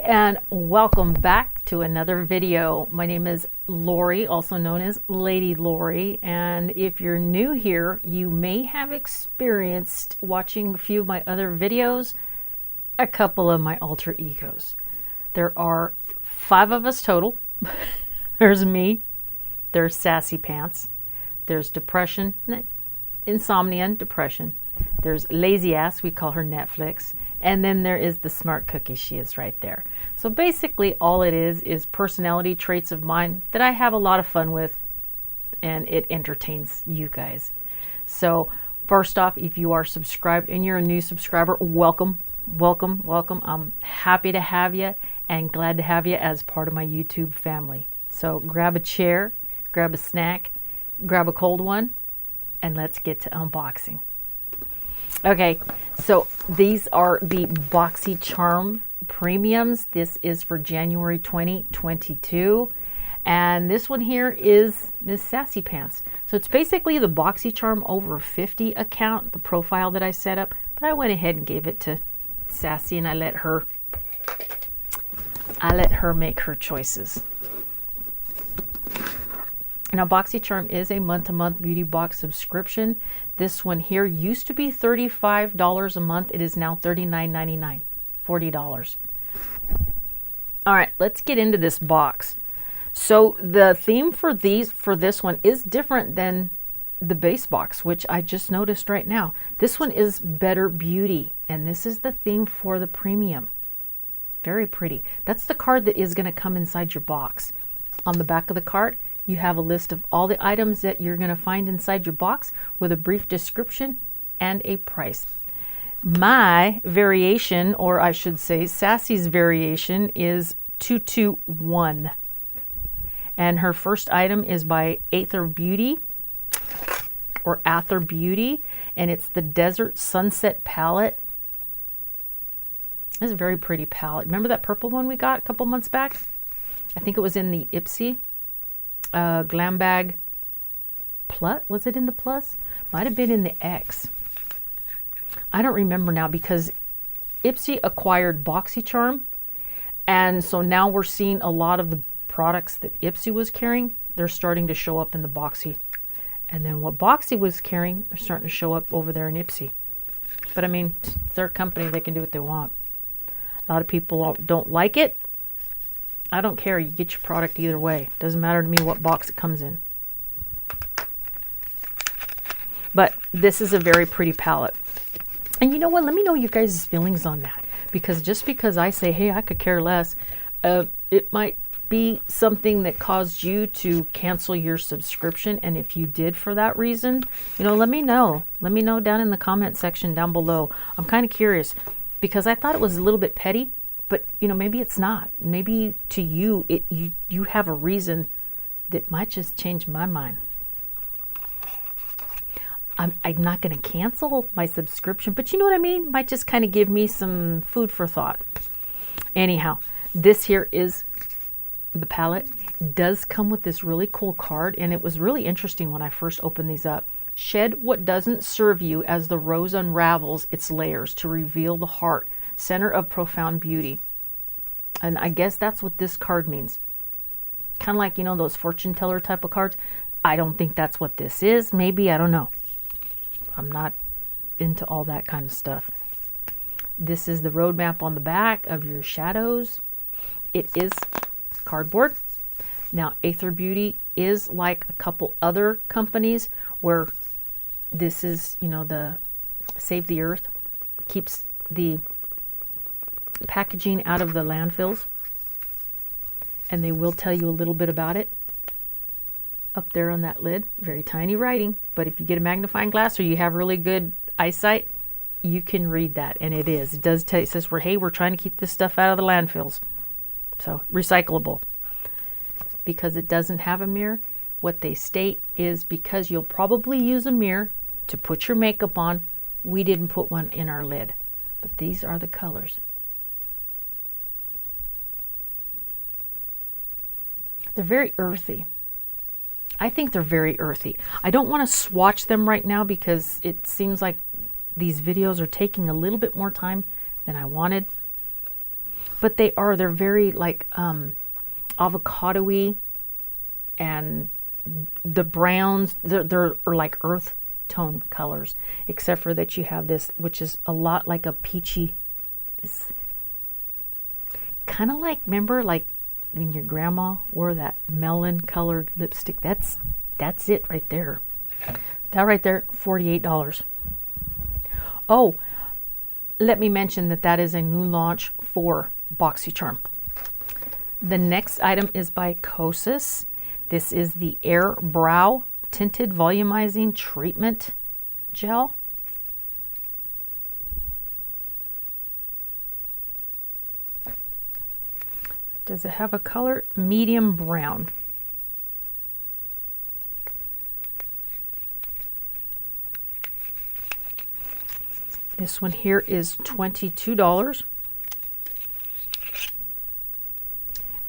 and welcome back to another video. My name is Lori, also known as Lady Lori, and if you're new here, you may have experienced watching a few of my other videos, a couple of my alter egos. There are 5 of us total. There's me, there's Sassy Pants, there's Depression, Insomnia and Depression, there's Lazy Ass, we call her Netflix, and then there is the Smart Cookie. She is right there. So basically all it is personality traits of mine that I have a lot of fun with, and it entertains you guys. So first off, if you are subscribed and you're a new subscriber, welcome, welcome, welcome. I'm happy to have you and glad to have you as part of my YouTube family. So grab a chair, grab a snack, grab a cold one, and let's get to unboxing. Okay, so these are the Boxycharm premiums. This is for January 2022. And this one here is Miss Sassy Pants. So it's basically the Boxycharm over 50 account, the profile that I set up. But I went ahead and gave it to Sassy, and I let her make her choices. Now, Boxycharm is a month-to-month beauty box subscription. This one here used to be $35 a month. It is now $39.99, $40. All right, let's get into this box. So the theme for this one is different than the base box, which I just noticed right now. This one is Better Beauty, and this is the theme for the premium. Very pretty. That's the card that is going to come inside your box. On the back of the card, you have a list of all the items that you're going to find inside your box with a brief description and a price. My variation, or I should say Sassy's variation, is 221. And her first item is by Aether Beauty, or Aether Beauty, and it's the Desert Sunset palette. This is a very pretty palette. Remember that purple one we got a couple months back? I think it was in the Ipsy. Glam Bag Plus. Was it in the Plus? Might have been in the X. I don't remember now because Ipsy acquired Boxycharm, and so now we're seeing a lot of the products that Ipsy was carrying, they're starting to show up in the Boxy. And then what Boxy was carrying are starting to show up over there in Ipsy. But I mean, it's their company, they can do what they want. A lot of people don't like it. I don't care. You get your product either way. Doesn't matter to me what box it comes in. But this is a very pretty palette. And you know what? Let me know you guys' feelings on that. Because just because I say, hey, I could care less, it might be something that caused you to cancel your subscription. And if you did for that reason, you know, let me know. Let me know down in the comment section down below. I'm kind of curious because I thought it was a little bit petty. But, you know, maybe it's not. Maybe to you, you have a reason that might just change my mind. I'm not going to cancel my subscription, but you know what I mean? Might just kind of give me some food for thought. Anyhow, this here is the palette. It does come with this really cool card, and it was really interesting when I first opened these up. Shed what doesn't serve you as the rose unravels its layers to reveal the heart. Center of profound beauty. And I guess that's what this card means. Kind of like, you know, those fortune teller type of cards. I don't think that's what this is. Maybe, I don't know. I'm not into all that kind of stuff. This is the roadmap on the back of your shadows. It is cardboard. Now, Aether Beauty is like a couple other companies where this is, you know, the Save the Earth, keeps the packaging out of the landfills, and they will tell you a little bit about it up there on that lid. Very tiny writing, but if you get a magnifying glass or you have really good eyesight, you can read that. And it does tell, it says, hey, we're trying to keep this stuff out of the landfills, so recyclable. Because it doesn't have a mirror, what they state is because you'll probably use a mirror to put your makeup on, we didn't put one in our lid. But these are the colors. They're very earthy. I think they're very earthy. I don't want to swatch them right now because it seems like these videos are taking a little bit more time than I wanted. but they're very like avocado-y, and the browns, they're like earth tone colors, except for that you have this, which is a lot like a peachy. It's kind of like, remember like when your grandma wore that melon colored lipstick? That's it right there. That right there, $48. Oh, let me mention that is a new launch for Boxycharm. The next item is by Kosas. This is the Air Brow Tinted Volumizing Treatment Gel. Does it have a color? Medium brown. This one here is $22.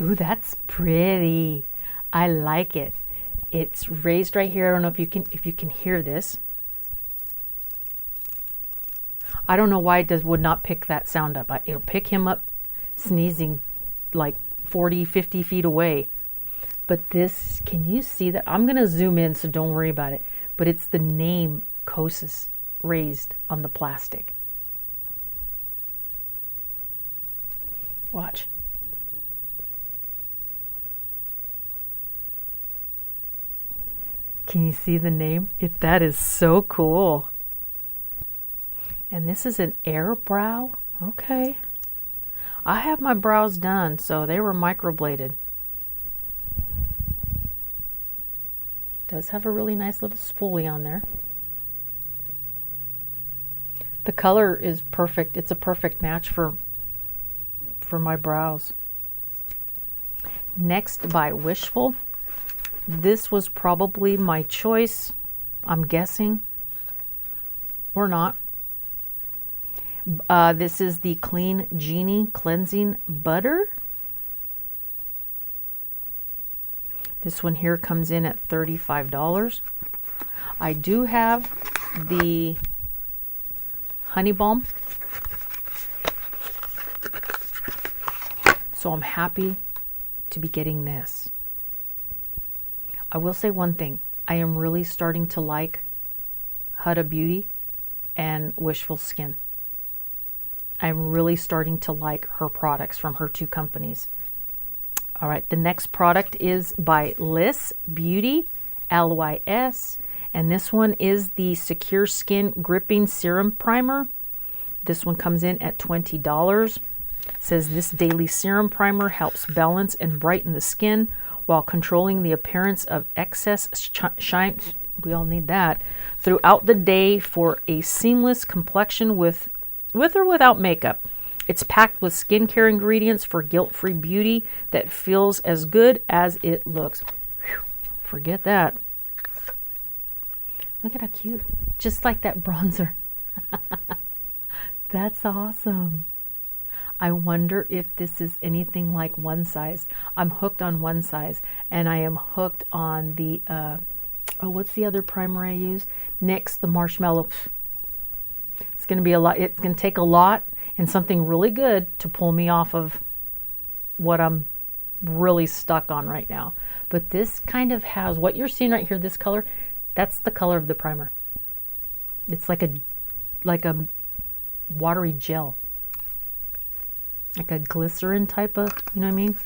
Ooh, that's pretty. I like it. It's raised right here. I don't know if you can hear this. I don't know why it would not pick that sound up. It'll pick him up sneezing like 40, 50 feet away. But this, can you see that? I'm gonna zoom in, so don't worry about it. But it's the name Kosas raised on the plastic. Watch. Can you see the name? That is so cool. And this is an air brow. Okay. I have my brows done, so they were microbladed. Does have a really nice little spoolie on there. The color is perfect. It's a perfect match for my brows. Next, by Wishful. This was probably my choice, I'm guessing, or not. This is the Clean Genie Cleansing Butter. This one here comes in at $35. I do have the Honey Balm, so I'm happy to be getting this. I will say one thing. I am really starting to like Huda Beauty and Wishful Skin. I'm really starting to like her products from her two companies. All right, the next product is by LUXE Beauty, LYS, and this one is the Secure Skin Gripping Serum Primer. This one comes in at $20. It says this daily serum primer helps balance and brighten the skin while controlling the appearance of excess shine. We all need that throughout the day for a seamless complexion with or without makeup. It's packed with skincare ingredients for guilt-free beauty that feels as good as it looks. Whew, forget that. Look at how cute. Just like that bronzer. That's awesome. I wonder if this is anything like One Size. I'm hooked on One Size, and I am hooked on the, what's the other primer I use? NYX, the Marshmallow. It's going to be a lot. It can take a lot and something really good to pull me off of what I'm really stuck on right now. But this kind of has, what you're seeing right here, this color, that's the color of the primer. It's like a watery gel. Like a glycerin type of, you know what I mean?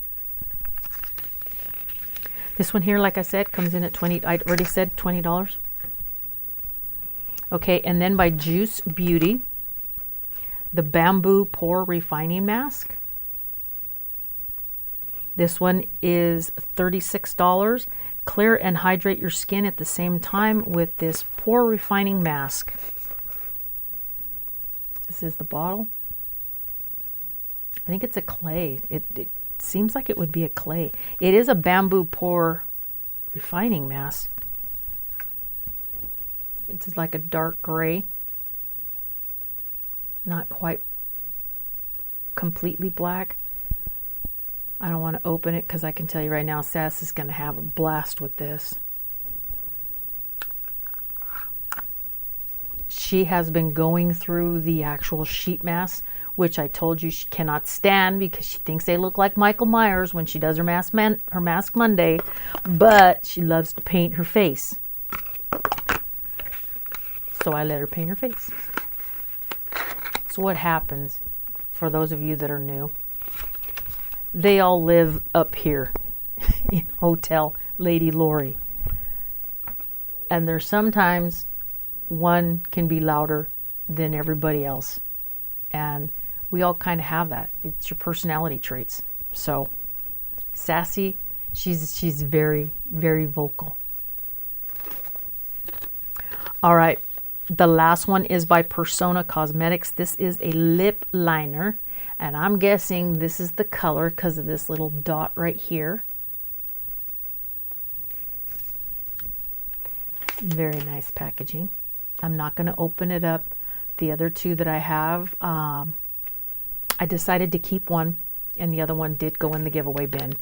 This one here, like I said, comes in at $20. I already said $20. Okay, and then by Juice Beauty, the Bamboo Pore Refining Mask. This one is $36. Clear and hydrate your skin at the same time with this Pore Refining Mask. This is the bottle. I think it's a clay. It seems like it would be a clay. It is a bamboo pore refining mask. It's like a dark gray. Not quite completely black. I don't want to open it because I can tell you right now, Sass is going to have a blast with this. She has been going through the actual sheet masks, which I told you she cannot stand because she thinks they look like Michael Myers when she does her Mask Monday, but she loves to paint her face. So I let her paint her face. So what happens, for those of you that are new, they all live up here in Hotel Lady Lori. And there's sometimes one can be louder than everybody else. And we all kind of have that. It's your personality traits. So Sassy, she's very, very vocal. All right. The last one is by Persona Cosmetics. This is a lip liner. And I'm guessing this is the color because of this little dot right here. Very nice packaging. I'm not going to open it up. The other two that I have, I decided to keep one, and the other one did go in the giveaway bin.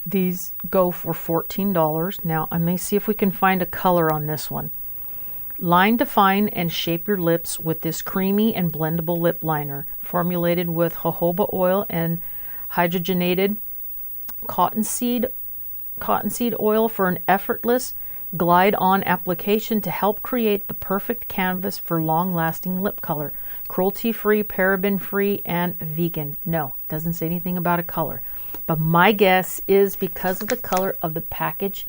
These go for $14. Now, let me see if we can find a color on this one. Line, define, and shape your lips with this creamy and blendable lip liner, formulated with jojoba oil and hydrogenated cottonseed oil for an effortless glide-on application to help create the perfect canvas for long-lasting lip color. Cruelty-free, paraben-free, and vegan. No, doesn't say anything about a color. But my guess is because of the color of the package,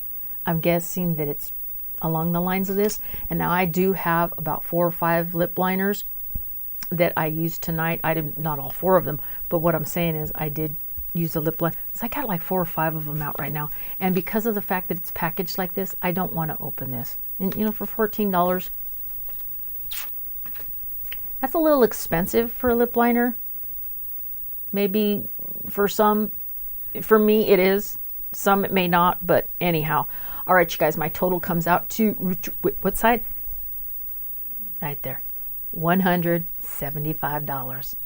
I'm guessing that it's along the lines of this. And now I do have about 4 or 5 lip liners that I used tonight. I didn't, not all 4 of them, but what I'm saying is I did use a lip liner. So I got like 4 or 5 of them out right now. And because of the fact that it's packaged like this, I don't want to open this. And you know, for $14, that's a little expensive for a lip liner. Maybe for some, for me it is. Some it may not, but anyhow. All right, you guys, my total comes out to, what side? Right there, $175.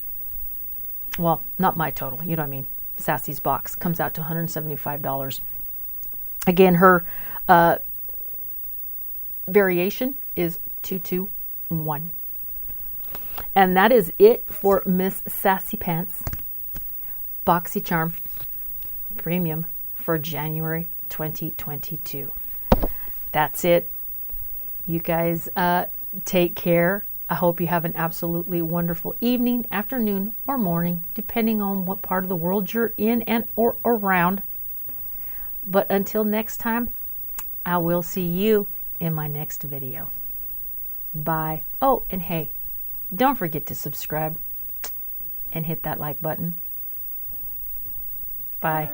Well, not my total, you know what I mean. Sassy's box comes out to $175. Again, her variation is 221. And that is it for Miss Sassy Pants Boxycharm Premium for January 2022. That's it. You guys take care. I hope you have an absolutely wonderful evening, afternoon, or morning, depending on what part of the world you're in and or around. But until next time, I will see you in my next video. Bye. Oh, and hey, don't forget to subscribe and hit that like button. Bye.